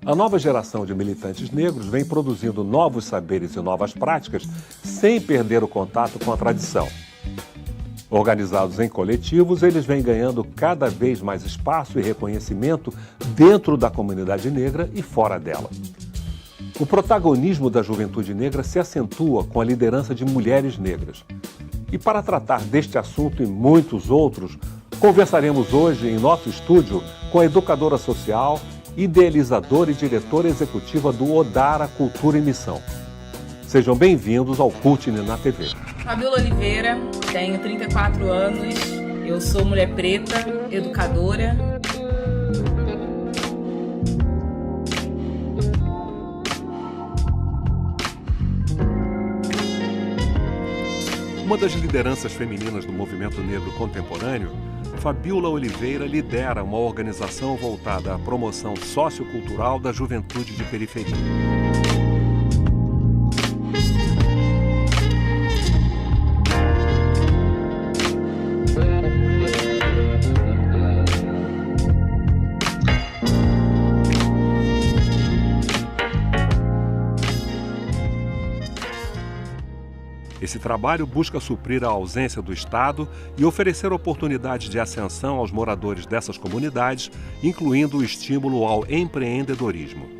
A nova geração de militantes negros vem produzindo novos saberes e novas práticas sem perder o contato com a tradição. Organizados em coletivos, eles vêm ganhando cada vez mais espaço e reconhecimento dentro da comunidade negra e fora dela. O protagonismo da juventude negra se acentua com a liderança de mulheres negras. E para tratar deste assunto e muitos outros, conversaremos hoje em nosso estúdio com a educadora social, idealizadora e diretora executiva do Odara Cultura e Missão. Sejam bem-vindos ao CULT na TV. Fabiola Oliveira, tenho 34 anos, eu sou mulher preta, educadora. Uma das lideranças femininas do movimento negro contemporâneo, Fabiola Oliveira lidera uma organização voltada à promoção sociocultural da juventude de periferia. Esse trabalho busca suprir a ausência do Estado e oferecer oportunidades de ascensão aos moradores dessas comunidades, incluindo o estímulo ao empreendedorismo.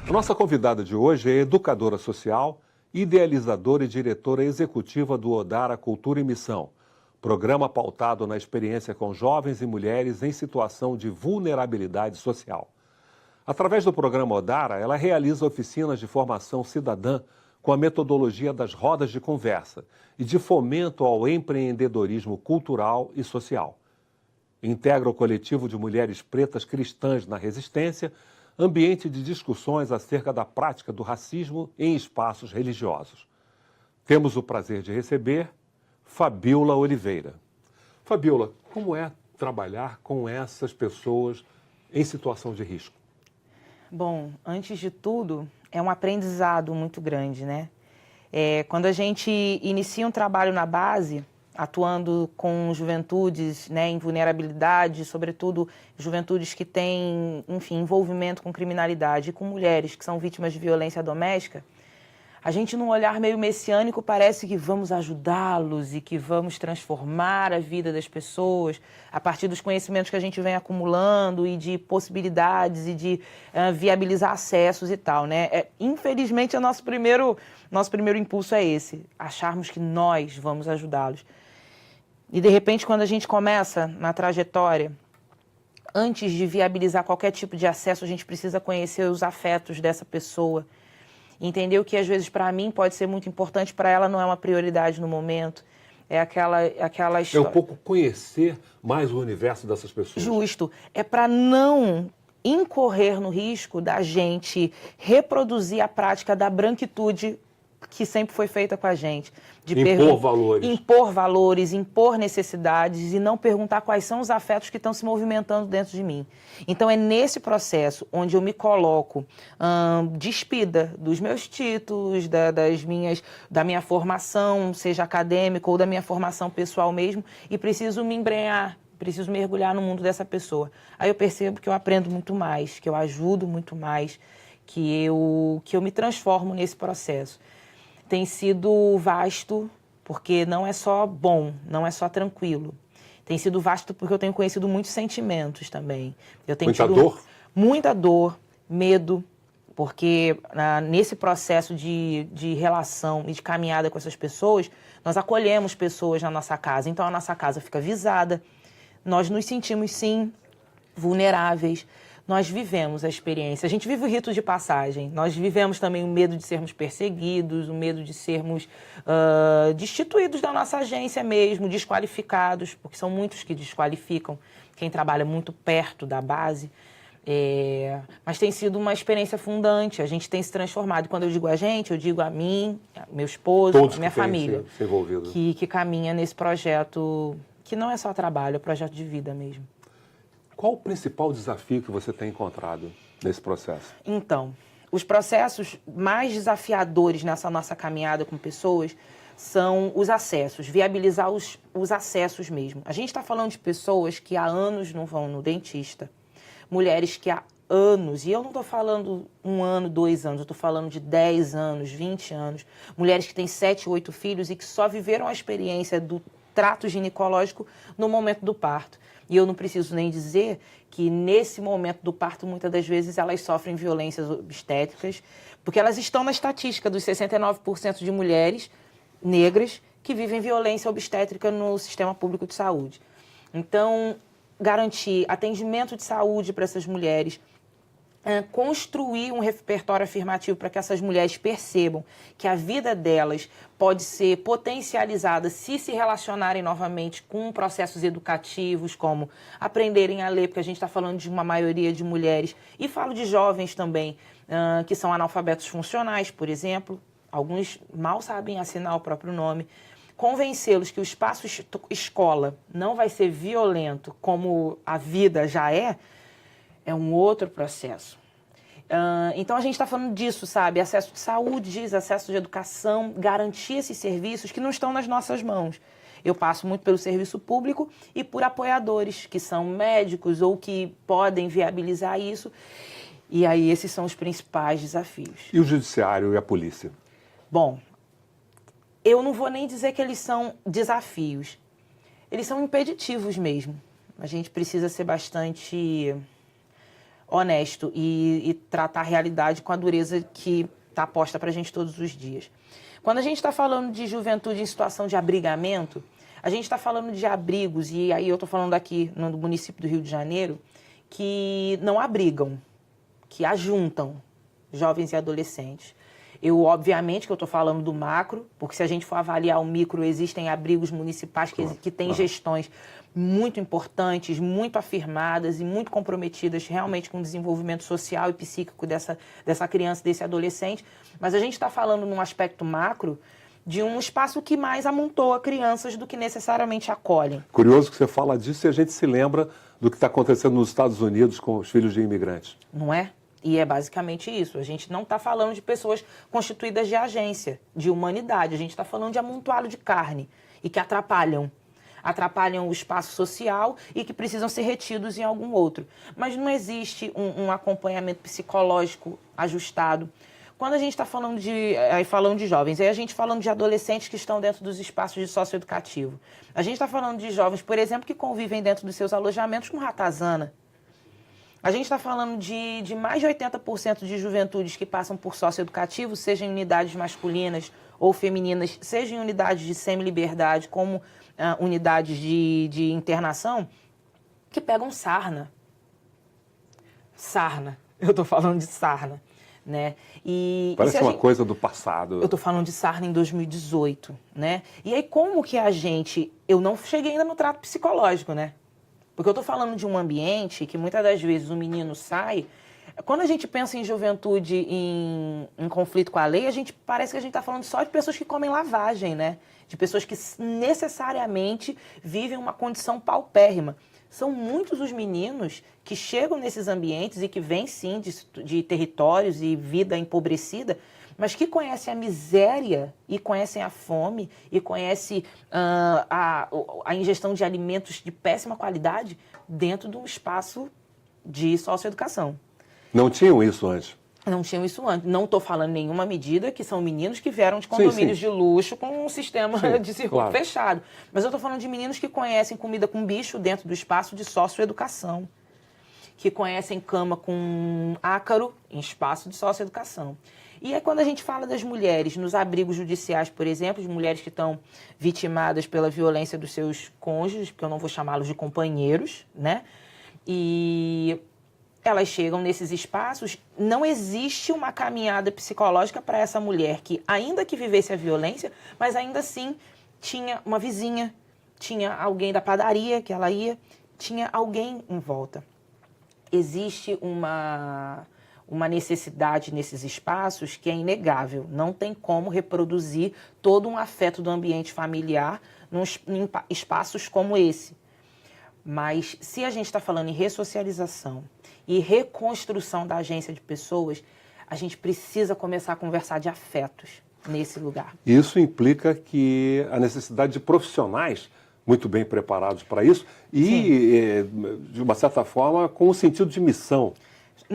A nossa convidada de hoje é educadora social, idealizadora e diretora executiva do Odara Cultura e Missão, programa pautado na experiência com jovens e mulheres em situação de vulnerabilidade social. Através do programa Odara, ela realiza oficinas de formação cidadã com a metodologia das rodas de conversa e de fomento ao empreendedorismo cultural e social. Integra o coletivo de mulheres pretas cristãs na resistência, ambiente de discussões acerca da prática do racismo em espaços religiosos. Temos o prazer de receber Fabiola Oliveira. Fabiola, como é trabalhar com essas pessoas em situação de risco? Bom, antes de tudo, é um aprendizado muito grande, né? Quando a gente inicia um trabalho na base, atuando com juventudes, né, em vulnerabilidade, sobretudo juventudes que têm, enfim, envolvimento com criminalidade, e com mulheres que são vítimas de violência doméstica, a gente, num olhar meio messiânico, parece que vamos ajudá-los e que vamos transformar a vida das pessoas a partir dos conhecimentos que a gente vem acumulando e de possibilidades e de viabilizar acessos e tal, né? Infelizmente, o nosso primeiro impulso é esse, acharmos que nós vamos ajudá-los. E, de repente, quando a gente começa na trajetória, antes de viabilizar qualquer tipo de acesso, a gente precisa conhecer os afetos dessa pessoa. Entender o que, às vezes, para mim pode ser muito importante, para ela não é uma prioridade no momento. É aquela história. É um pouco conhecer mais o universo dessas pessoas. Justo. É para não incorrer no risco da gente reproduzir a prática da branquitude que sempre foi feita com a gente. De impor valores, impor necessidades e não perguntar quais são os afetos que estão se movimentando dentro de mim. Então é nesse processo onde eu me coloco despida dos meus títulos, da minha formação, seja acadêmica ou da minha formação pessoal mesmo, e preciso me embrenhar, preciso mergulhar no mundo dessa pessoa. Aí eu percebo que eu aprendo muito mais, que eu ajudo muito mais, que eu me transformo nesse processo. Tem sido vasto, porque não é só bom, não é só tranquilo. Tem sido vasto porque eu tenho conhecido muitos sentimentos também. Eu tenho muita dor? Muita dor, medo, porque nesse processo de relação e de caminhada com essas pessoas, nós acolhemos pessoas na nossa casa, então a nossa casa fica visada, nós nos sentimos, sim, vulneráveis. Nós vivemos a experiência, a gente vive o rito de passagem, nós vivemos também o medo de sermos perseguidos, o medo de sermos destituídos da nossa agência mesmo, desqualificados, porque são muitos que desqualificam quem trabalha muito perto da base. Mas tem sido uma experiência fundante, a gente tem se transformado. E quando eu digo a gente, eu digo a mim, meu esposo, todos minha família, se envolvido. que caminha nesse projeto, que não é só trabalho, é projeto de vida mesmo. Qual o principal desafio que você tem encontrado nesse processo? Então, os processos mais desafiadores nessa nossa caminhada com pessoas são os acessos, viabilizar os acessos mesmo. A gente está falando de pessoas que há anos não vão no dentista, mulheres que há anos, e eu não estou falando 1 ano, 2 anos, eu estou falando de 10 anos, 20 anos, mulheres que têm 7, 8 filhos e que só viveram a experiência do trato ginecológico no momento do parto. E eu não preciso nem dizer que nesse momento do parto, muitas das vezes, elas sofrem violências obstétricas, porque elas estão na estatística dos 69% de mulheres negras que vivem violência obstétrica no sistema público de saúde. Então, garantir atendimento de saúde para essas mulheres, construir um repertório afirmativo para que essas mulheres percebam que a vida delas pode ser potencializada se relacionarem novamente com processos educativos, como aprenderem a ler, porque a gente está falando de uma maioria de mulheres, e falo de jovens também, que são analfabetos funcionais, por exemplo, alguns mal sabem assinar o próprio nome. Convencê-los que o espaço escola não vai ser violento como a vida já é um outro processo. Então, a gente está falando disso, sabe? Acesso de saúde, acesso de educação, garantir esses serviços que não estão nas nossas mãos. Eu passo muito pelo serviço público e por apoiadores, que são médicos ou que podem viabilizar isso. E aí, esses são os principais desafios. E o judiciário e a polícia? Bom, eu não vou nem dizer que eles são desafios. Eles são impeditivos mesmo. A gente precisa ser bastante honesto e tratar a realidade com a dureza que está posta para a gente todos os dias. Quando a gente está falando de juventude em situação de abrigamento, a gente está falando de abrigos, e aí eu estou falando aqui no município do Rio de Janeiro, que não abrigam, que ajuntam jovens e adolescentes. Obviamente, que eu estou falando do macro, porque se a gente for avaliar o micro, existem abrigos municipais que têm gestões muito importantes, muito afirmadas e muito comprometidas realmente com o desenvolvimento social e psíquico dessa criança, desse adolescente. Mas a gente está falando num aspecto macro de um espaço que mais amontoa crianças do que necessariamente acolhem. Curioso que você fala disso e a gente se lembra do que está acontecendo nos Estados Unidos com os filhos de imigrantes. Não é? E é basicamente isso. A gente não está falando de pessoas constituídas de agência, de humanidade. A gente está falando de amontoado de carne e que atrapalham o espaço social e que precisam ser retidos em algum outro. Mas não existe um acompanhamento psicológico ajustado. Quando a gente está falando de jovens, aí a gente falando de adolescentes que estão dentro dos espaços de socioeducativo. A gente está falando de jovens, por exemplo, que convivem dentro dos seus alojamentos com ratazana. A gente está falando de mais de 80% de juventudes que passam por socioeducativo, seja em unidades masculinas ou femininas, seja em unidades de semi-liberdade, como unidades de internação, que pegam sarna. Sarna. Eu estou falando de sarna. Né? Parece uma coisa do passado. Eu estou falando de sarna em 2018. Né? E aí como que eu não cheguei ainda no trato psicológico, né? Porque eu estou falando de um ambiente que muitas das vezes o menino sai. Quando a gente pensa em juventude em conflito com a lei, parece que a gente está falando só de pessoas que comem lavagem, né? De pessoas que necessariamente vivem uma condição paupérrima. São muitos os meninos que chegam nesses ambientes e que vêm, sim, de territórios e vida empobrecida, mas que conhecem a miséria e conhecem a fome e conhecem a ingestão de alimentos de péssima qualidade dentro de um espaço de socioeducação. Não tinham isso antes? Não tinham isso antes. Não estou falando nenhuma medida, que são meninos que vieram de condomínios de luxo com um sistema de circuito fechado. Mas eu estou falando de meninos que conhecem comida com bicho dentro do espaço de socioeducação, que conhecem cama com ácaro em espaço de socioeducação. E aí, quando a gente fala das mulheres nos abrigos judiciais, por exemplo, de mulheres que estão vitimadas pela violência dos seus cônjuges, porque eu não vou chamá-los de companheiros, né? E elas chegam nesses espaços, não existe uma caminhada psicológica para essa mulher que, ainda que vivesse a violência, mas ainda assim tinha uma vizinha, tinha alguém da padaria que ela ia, tinha alguém em volta. existe uma necessidade nesses espaços que é inegável. Não tem como reproduzir todo um afeto do ambiente familiar em espaços como esse. Mas se a gente está falando em ressocialização e reconstrução da agência de pessoas, a gente precisa começar a conversar de afetos nesse lugar. Isso implica que a necessidade de profissionais muito bem preparados para isso e, de uma certa forma, com um sentido de missão.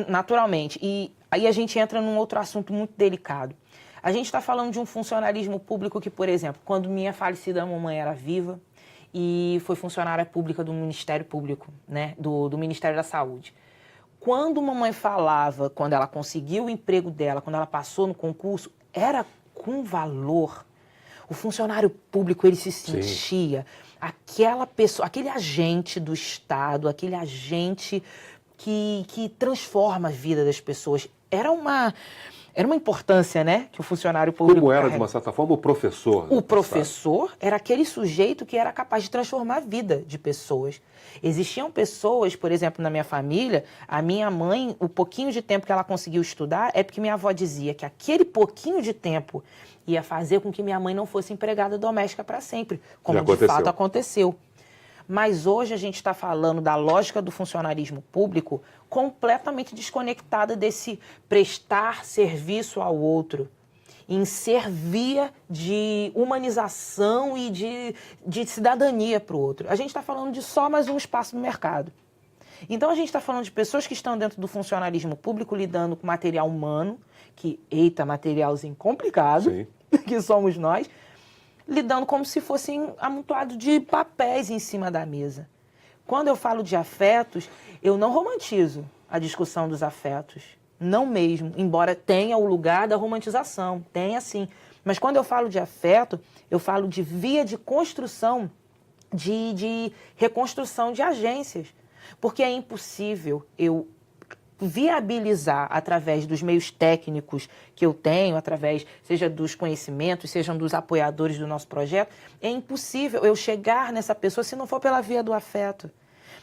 Naturalmente. E aí a gente entra num outro assunto muito delicado. A gente está falando de um funcionalismo público que, por exemplo, quando minha falecida mamãe era viva e foi funcionária pública do Ministério Público, né, do Ministério da Saúde. Quando mamãe falava, quando ela conseguiu o emprego dela, quando ela passou no concurso, era com valor. O funcionário público, ele se sentia aquela pessoa, aquele agente do Estado, aquele agente que transforma a vida das pessoas. Era uma importância, né, que o funcionário público Como era, carrega. de uma certa forma, o professor. O professor era aquele sujeito que era capaz de transformar a vida de pessoas. Existiam pessoas, por exemplo, na minha família, a minha mãe, o pouquinho de tempo que ela conseguiu estudar é porque minha avó dizia que aquele pouquinho de tempo ia fazer com que minha mãe não fosse empregada doméstica para sempre, como de fato aconteceu. Mas hoje a gente está falando da lógica do funcionarismo público completamente desconectada desse prestar serviço ao outro, em ser via de humanização e de cidadania para o outro. A gente está falando de só mais um espaço no mercado. Então a gente está falando de pessoas que estão dentro do funcionarismo público lidando com material humano, que, eita, materialzinho complicado, que somos nós, lidando como se fossem amontoados de papéis em cima da mesa. Quando eu falo de afetos, eu não romantizo a discussão dos afetos. Não mesmo, embora tenha o lugar da romantização, tenha sim. Mas quando eu falo de afeto, eu falo de via de construção, de reconstrução de agências. Porque é impossível eu viabilizar através dos meios técnicos que eu tenho, através, seja dos conhecimentos, sejam dos apoiadores do nosso projeto, é impossível eu chegar nessa pessoa se não for pela via do afeto.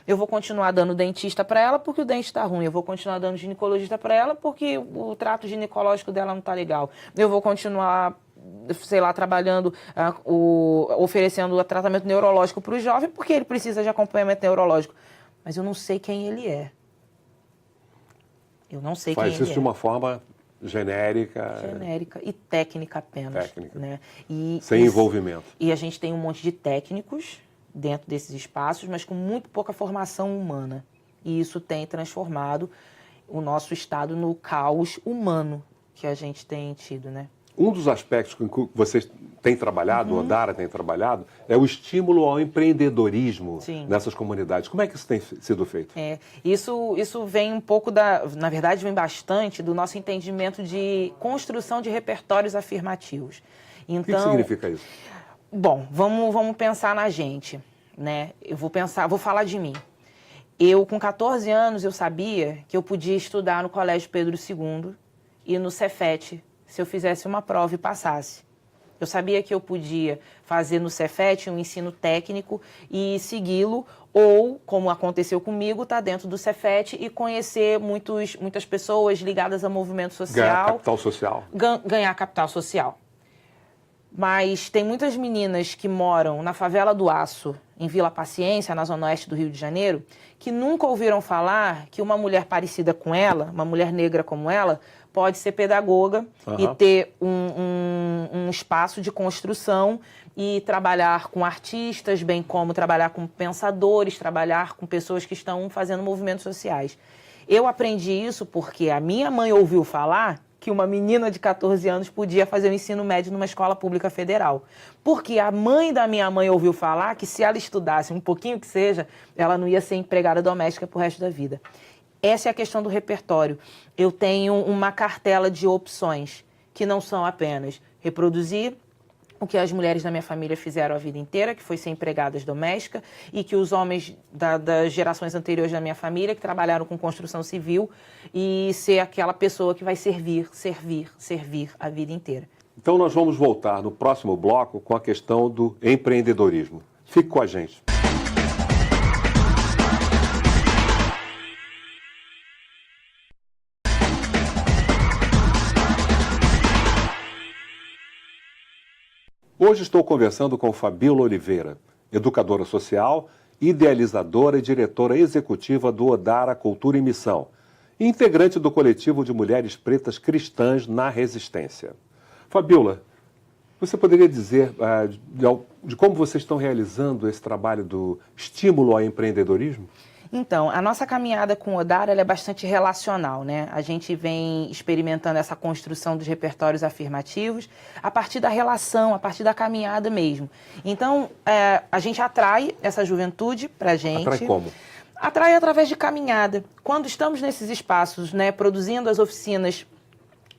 Eu vou continuar dando dentista para ela porque o dente está ruim. Eu vou continuar dando ginecologista para ela porque o trato ginecológico dela não está legal. Eu vou continuar, sei lá, trabalhando, oferecendo o tratamento neurológico para o jovem porque ele precisa de acompanhamento neurológico. Mas eu não sei quem ele é. Eu não sei quem ele é. Faz isso de uma forma genérica. Genérica e técnica apenas. Técnica. Né? Sem envolvimento. E a gente tem um monte de técnicos dentro desses espaços, mas com muito pouca formação humana. E isso tem transformado o nosso estado no caos humano que a gente tem tido, né? Um dos aspectos que vocês têm trabalhado, o Odara tem trabalhado, é o estímulo ao empreendedorismo nessas comunidades. Como é que isso tem sido feito? Isso vem um pouco na verdade, vem bastante do nosso entendimento de construção de repertórios afirmativos. Então, o que significa isso? Bom, vamos pensar na gente, né? Vou falar de mim. Eu, com 14 anos, eu sabia que eu podia estudar no Colégio Pedro II e no Cefet, se eu fizesse uma prova e passasse. Eu sabia que eu podia fazer no Cefet um ensino técnico e segui-lo, ou, como aconteceu comigo, estar dentro do Cefet e conhecer muitas pessoas ligadas ao movimento social. Ganhar capital social. Ganhar capital social. Mas tem muitas meninas que moram na favela do Aço, em Vila Paciência, na zona oeste do Rio de Janeiro, que nunca ouviram falar que uma mulher parecida com ela, uma mulher negra como ela, pode ser pedagoga e ter um espaço de construção e trabalhar com artistas, bem como trabalhar com pensadores, trabalhar com pessoas que estão fazendo movimentos sociais. Eu aprendi isso porque a minha mãe ouviu falar que uma menina de 14 anos podia fazer o ensino médio numa escola pública federal. Porque a mãe da minha mãe ouviu falar que se ela estudasse um pouquinho que seja, ela não ia ser empregada doméstica pro resto da vida. Essa é a questão do repertório. Eu tenho uma cartela de opções, que não são apenas reproduzir o que as mulheres da minha família fizeram a vida inteira, que foi ser empregadas domésticas, e que os homens das gerações anteriores da minha família, que trabalharam com construção civil, e ser aquela pessoa que vai servir a vida inteira. Então nós vamos voltar no próximo bloco com a questão do empreendedorismo. Fique com a gente. Hoje estou conversando com Fabíola Oliveira, educadora social, idealizadora e diretora executiva do Odara Cultura e Missão, e integrante do coletivo de mulheres pretas cristãs na Resistência. Fabíola, você poderia dizer de como vocês estão realizando esse trabalho do estímulo ao empreendedorismo? Então, a nossa caminhada com o Odara ela é bastante relacional, né? A gente vem experimentando essa construção dos repertórios afirmativos a partir da relação, a partir da caminhada mesmo. Então, a gente atrai essa juventude para a gente. Atrai como? Atrai através de caminhada. Quando estamos nesses espaços, né, produzindo as oficinas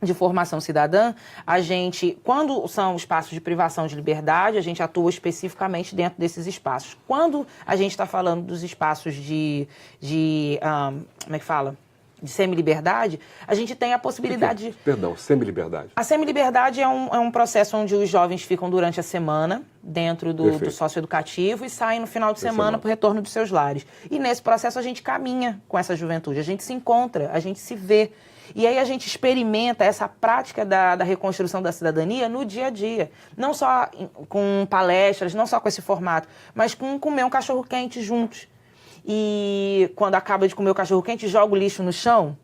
de formação cidadã, a gente, quando são espaços de privação de liberdade, a gente atua especificamente dentro desses espaços. Quando a gente está falando dos espaços como é que fala? De semi-liberdade, a gente tem a possibilidade de... Perdão, semi-liberdade. A semi-liberdade é um processo onde os jovens ficam durante a semana dentro do socioeducativo e saem no final de semana para o retorno dos seus lares. E nesse processo a gente caminha com essa juventude, a gente se encontra, a gente se vê. E aí a gente experimenta essa prática da reconstrução da cidadania no dia a dia. Não só com palestras, não só com esse formato, mas com comer um cachorro-quente juntos. E quando acaba de comer o cachorro-quente, joga o lixo no chão.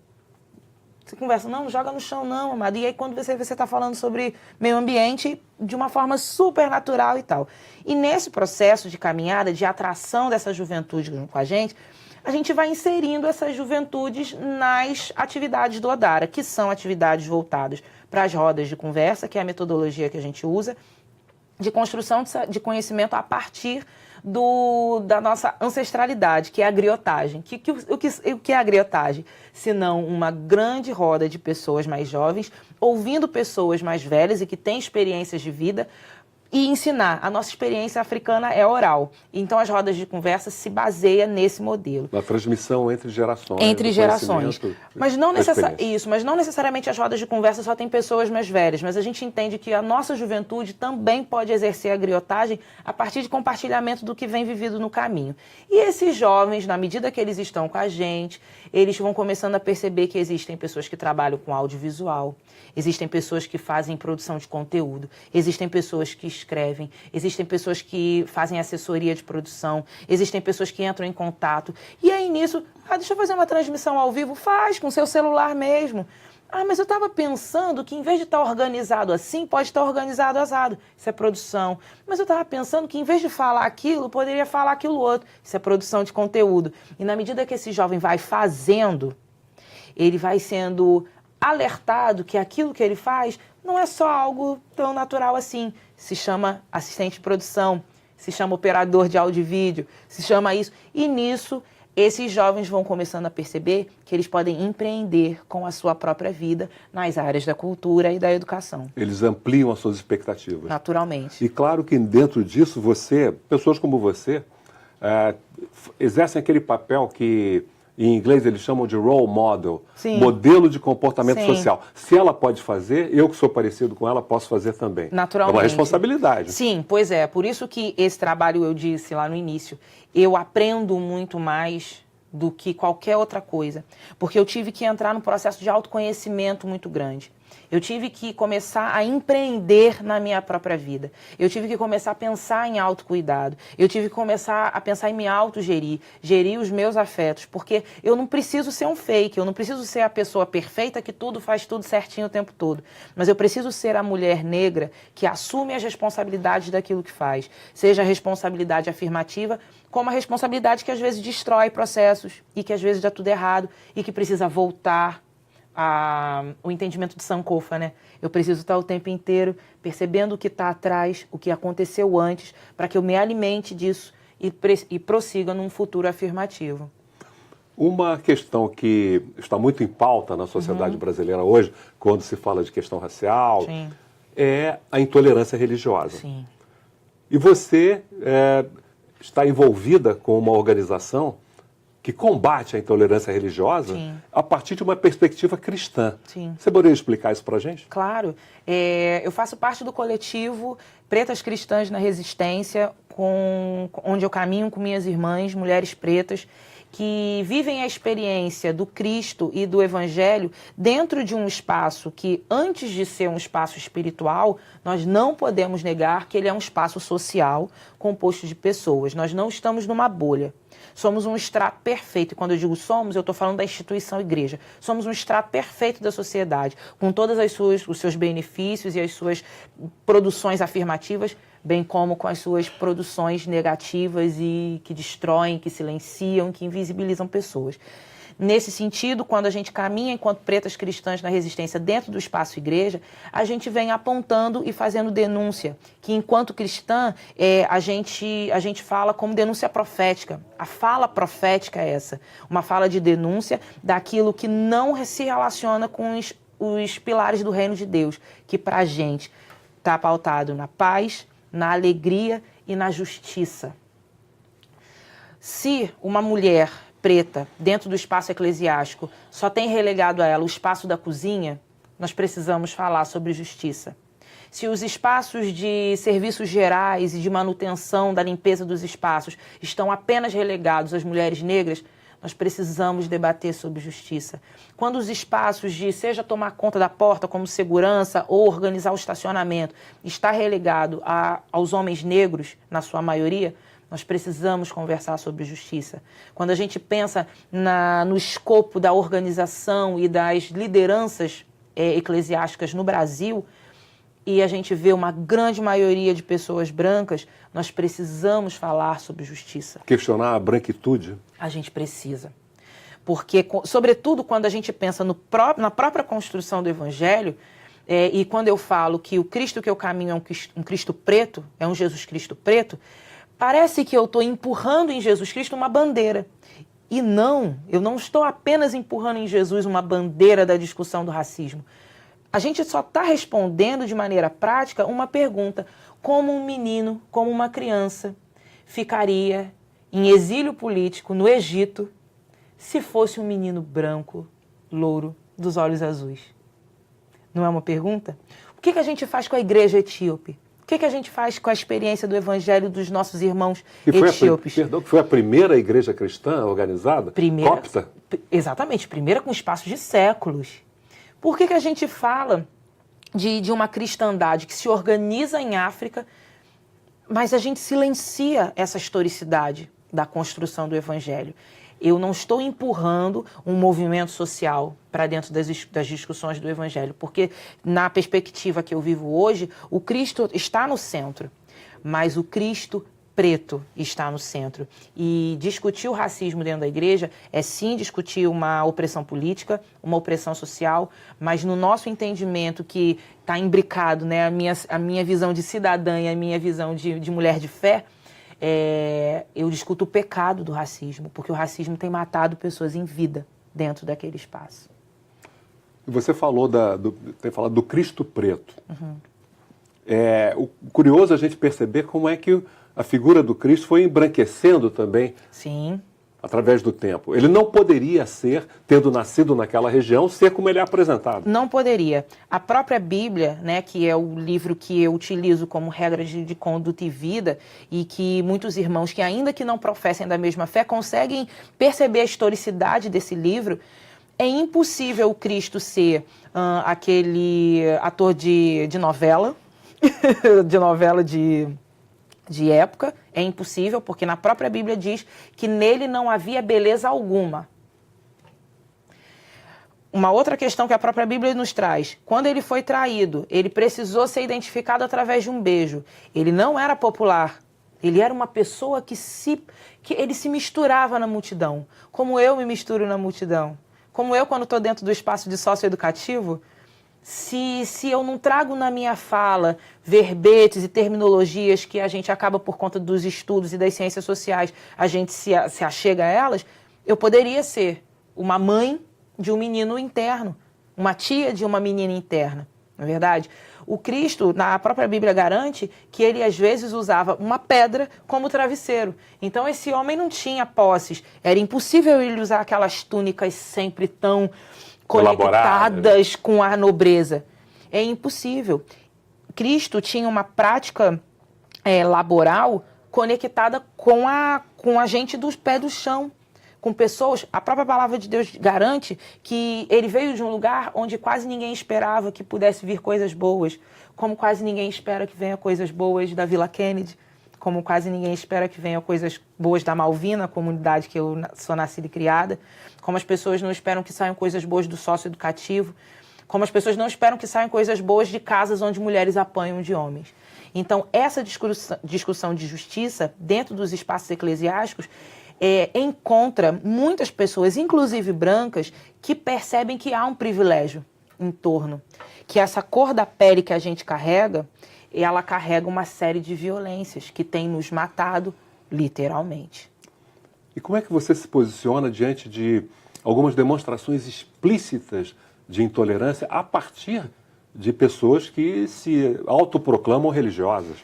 Você conversa, não joga no chão não, amado. E aí quando você está falando sobre meio ambiente de uma forma super natural e tal. E nesse processo de caminhada, de atração dessa juventude com a gente vai inserindo essas juventudes nas atividades do Odara, que são atividades voltadas para as rodas de conversa, que é a metodologia que a gente usa, de construção de conhecimento a partir da nossa ancestralidade, que é a griotagem. O que é a griotagem? Senão uma grande roda de pessoas mais jovens, ouvindo pessoas mais velhas e que têm experiências de vida, e ensinar. A nossa experiência africana é oral. Então, as rodas de conversa se baseiam nesse modelo. Na transmissão entre gerações. Entre gerações. Mas não necessariamente as rodas de conversa só tem pessoas mais velhas, mas a gente entende que a nossa juventude também pode exercer a griotagem a partir de compartilhamento do que vem vivido no caminho. E esses jovens, na medida que eles estão com a gente, eles vão começando a perceber que existem pessoas que trabalham com audiovisual, existem pessoas que fazem produção de conteúdo, existem pessoas que escrevem, existem pessoas que fazem assessoria de produção, existem pessoas que entram em contato. E aí nisso, deixa eu fazer uma transmissão ao vivo, faz com seu celular mesmo. Mas eu estava pensando que em vez de estar organizado assim, pode estar organizado assado. Isso é produção. Mas eu estava pensando que em vez de falar aquilo, poderia falar aquilo outro. Isso é produção de conteúdo. E na medida que esse jovem vai fazendo, ele vai sendo alertado que aquilo que ele faz não é só algo tão natural assim. Se chama assistente de produção, se chama operador de áudio e vídeo, se chama isso. E nisso, esses jovens vão começando a perceber que eles podem empreender com a sua própria vida nas áreas da cultura e da educação. Eles ampliam as suas expectativas. Naturalmente. E claro que dentro disso, pessoas como você, exercem aquele papel que em inglês eles chamam de role model, Sim. modelo de comportamento Sim. social. Se ela pode fazer, eu que sou parecido com ela, posso fazer também. Naturalmente. É uma responsabilidade. Sim, pois é. Por isso que esse trabalho, eu disse lá no início, eu aprendo muito mais do que qualquer outra coisa. Porque eu tive que entrar num processo de autoconhecimento muito grande. Eu tive que começar a empreender na minha própria vida. Eu tive que começar a pensar em autocuidado. Eu tive que começar a pensar em me autogerir, gerir os meus afetos. Porque eu não preciso ser um fake, eu não preciso ser a pessoa perfeita que tudo faz tudo certinho o tempo todo. Mas eu preciso ser a mulher negra que assume as responsabilidades daquilo que faz. Seja a responsabilidade afirmativa, como a responsabilidade que às vezes destrói processos e que às vezes dá tudo errado e que precisa voltar o entendimento de Sankofa, né? Eu preciso estar o tempo inteiro percebendo o que está atrás, o que aconteceu antes, para que eu me alimente disso e prossiga num futuro afirmativo. Uma questão que está muito em pauta na sociedade brasileira hoje, quando se fala de questão racial, Sim. é a intolerância religiosa. Sim. E você está envolvida com uma organização que combate a intolerância religiosa Sim. a partir de uma perspectiva cristã. Sim. Você poderia explicar isso para a gente? Claro. Eu faço parte do coletivo Pretas Cristãs na Resistência, onde eu caminho com minhas irmãs, mulheres pretas, que vivem a experiência do Cristo e do Evangelho dentro de um espaço que, antes de ser um espaço espiritual, nós não podemos negar que ele é um espaço social composto de pessoas. Nós não estamos numa bolha. Somos um extrato perfeito. E quando eu digo somos, eu estou falando da instituição igreja. Somos um extrato perfeito da sociedade, com todos os seus benefícios e as suas produções afirmativas, bem como com as suas produções negativas e que destroem, que silenciam, que invisibilizam pessoas. Nesse sentido, quando a gente caminha enquanto pretas cristãs na resistência dentro do espaço igreja, a gente vem apontando e fazendo denúncia, que enquanto cristã a gente fala como denúncia profética. A fala profética é essa, uma fala de denúncia daquilo que não se relaciona com os pilares do reino de Deus, que para a gente está pautado na paz, na alegria e na justiça. Se uma mulher preta, dentro do espaço eclesiástico, só tem relegado a ela o espaço da cozinha, nós precisamos falar sobre justiça. Se os espaços de serviços gerais e de manutenção da limpeza dos espaços estão apenas relegados às mulheres negras, nós precisamos debater sobre justiça. Quando os espaços de, seja tomar conta da porta como segurança ou organizar o estacionamento, está relegado aos homens negros, na sua maioria, nós precisamos conversar sobre justiça. Quando a gente pensa no escopo da organização e das lideranças eclesiásticas no Brasil, e a gente vê uma grande maioria de pessoas brancas, nós precisamos falar sobre justiça. Questionar a branquitude? A gente precisa. Porque, sobretudo, quando a gente pensa na própria construção do Evangelho, e quando eu falo que o Cristo que eu caminho é um Cristo preto, é um Jesus Cristo preto, parece que eu estou empurrando em Jesus Cristo uma bandeira. E não, eu não estou apenas empurrando em Jesus uma bandeira da discussão do racismo. A gente só está respondendo de maneira prática uma pergunta: como um menino, como uma criança, ficaria em exílio político no Egito se fosse um menino branco, louro, dos olhos azuis? Não é uma pergunta? O que a gente faz com a igreja etíope? O que a gente faz com a experiência do evangelho dos nossos irmãos etíopes? Que foi a primeira igreja cristã organizada? Copta? Exatamente, primeira com espaços de séculos. Por que a gente fala de uma cristandade que se organiza em África, mas a gente silencia essa historicidade da construção do evangelho? Eu não estou empurrando um movimento social para dentro das discussões do Evangelho, porque na perspectiva que eu vivo hoje, o Cristo está no centro, mas o Cristo preto está no centro. E discutir o racismo dentro da igreja é sim discutir uma opressão política, uma opressão social, mas no nosso entendimento que está imbricado, né, a minha visão de cidadã e a minha visão de mulher de fé, eu discuto o pecado do racismo, porque o racismo tem matado pessoas em vida dentro daquele espaço. E você falou tem falado do Cristo preto. Uhum. O curioso é a gente perceber como é que a figura do Cristo foi embranquecendo também. Sim. Através do tempo. Ele não poderia ser, tendo nascido naquela região, ser como ele é apresentado. Não poderia. A própria Bíblia, né, que é o livro que eu utilizo como regra de conduta e vida, e que muitos irmãos que ainda que não professem da mesma fé conseguem perceber a historicidade desse livro, é impossível o Cristo ser aquele ator de novela, de novela de época, é impossível, porque na própria Bíblia diz que nele não havia beleza alguma. Uma outra questão que a própria Bíblia nos traz: quando ele foi traído, ele precisou ser identificado através de um beijo. Ele não era popular, ele era uma pessoa que ele se misturava na multidão, como eu me misturo na multidão. Como eu, quando estou dentro do espaço de socioeducativo, se eu não trago na minha fala verbetes e terminologias que a gente acaba, por conta dos estudos e das ciências sociais, a gente se achega a elas, eu poderia ser uma mãe de um menino interno, uma tia de uma menina interna, não é verdade? O Cristo, na própria Bíblia, garante que ele às vezes usava uma pedra como travesseiro. Então esse homem não tinha posses, era impossível ele usar aquelas túnicas sempre tão conectadas com a nobreza. É impossível. Cristo tinha uma prática laboral conectada com a gente dos pés do chão, com pessoas. A própria palavra de Deus garante que ele veio de um lugar onde quase ninguém esperava que pudesse vir coisas boas, como quase ninguém espera que venha coisas boas da Vila Kennedy, como quase ninguém espera que venha coisas boas da Malvina, a comunidade que eu sou nascida e criada, como as pessoas não esperam que saiam coisas boas do sócio-educativo, como as pessoas não esperam que saiam coisas boas de casas onde mulheres apanham de homens. Então, essa discussão de justiça dentro dos espaços eclesiásticos encontra muitas pessoas, inclusive brancas, que percebem que há um privilégio em torno, que essa cor da pele que a gente carrega, ela carrega uma série de violências que tem nos matado, literalmente. E como é que você se posiciona diante de algumas demonstrações explícitas de intolerância a partir de pessoas que se autoproclamam religiosas?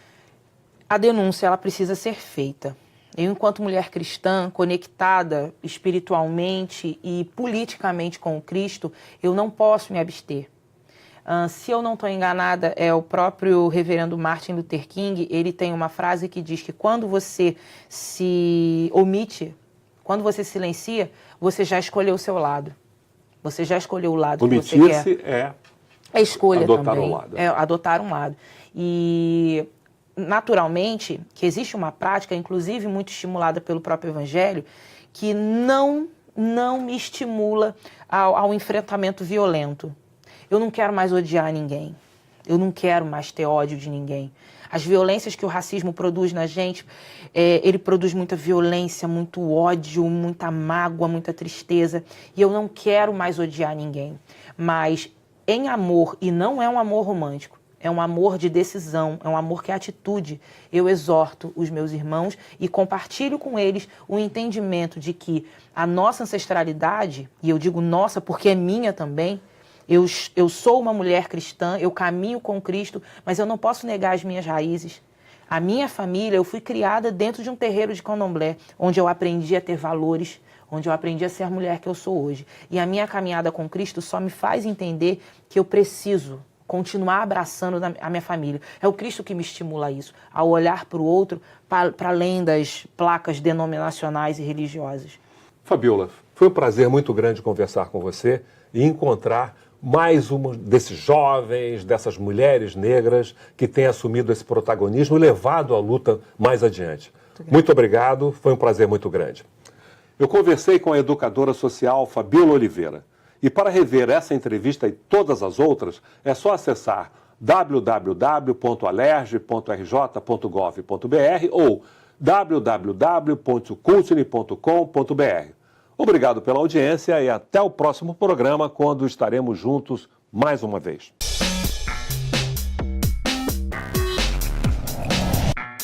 A denúncia, ela precisa ser feita. Eu, enquanto mulher cristã, conectada espiritualmente e politicamente com o Cristo, eu não posso me abster. Se eu não estou enganada, é o próprio reverendo Martin Luther King, ele tem uma frase que diz que quando você se omite, quando você silencia, você já escolheu o seu lado. Você já escolheu o lado que você quer. Omitir-se é escolha adotar também. um lado. É adotar um lado. E, naturalmente, que existe uma prática, inclusive muito estimulada pelo próprio Evangelho, que não me estimula ao enfrentamento violento. Eu não quero mais odiar ninguém. Eu não quero mais ter ódio de ninguém. As violências que o racismo produz na gente, ele produz muita violência, muito ódio, muita mágoa, muita tristeza. E eu não quero mais odiar ninguém. Mas em amor, e não é um amor romântico, é um amor de decisão, é um amor que é atitude. Eu exorto os meus irmãos e compartilho com eles o entendimento de que a nossa ancestralidade, e eu digo nossa porque é minha também, eu sou uma mulher cristã, eu caminho com Cristo, mas eu não posso negar as minhas raízes. A minha família, eu fui criada dentro de um terreiro de candomblé, onde eu aprendi a ter valores, onde eu aprendi a ser a mulher que eu sou hoje. E a minha caminhada com Cristo só me faz entender que eu preciso continuar abraçando a minha família. É o Cristo que me estimula a isso, a olhar para o outro, para além das placas denominacionais e religiosas. Fabiola, foi um prazer muito grande conversar com você e encontrar mais um desses jovens, dessas mulheres negras que têm assumido esse protagonismo e levado a luta mais adiante. Muito obrigado, foi um prazer muito grande. Eu conversei com a educadora social Fabiola Oliveira. E para rever essa entrevista e todas as outras, é só acessar www.alerj.rj.gov.br ou www.cultine.com.br. Obrigado pela audiência e até o próximo programa, quando estaremos juntos mais uma vez.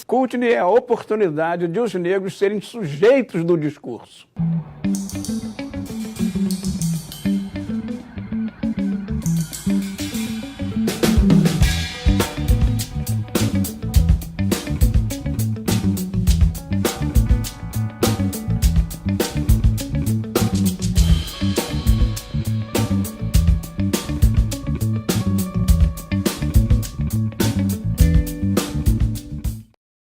Cultine é a oportunidade de os negros serem sujeitos do discurso.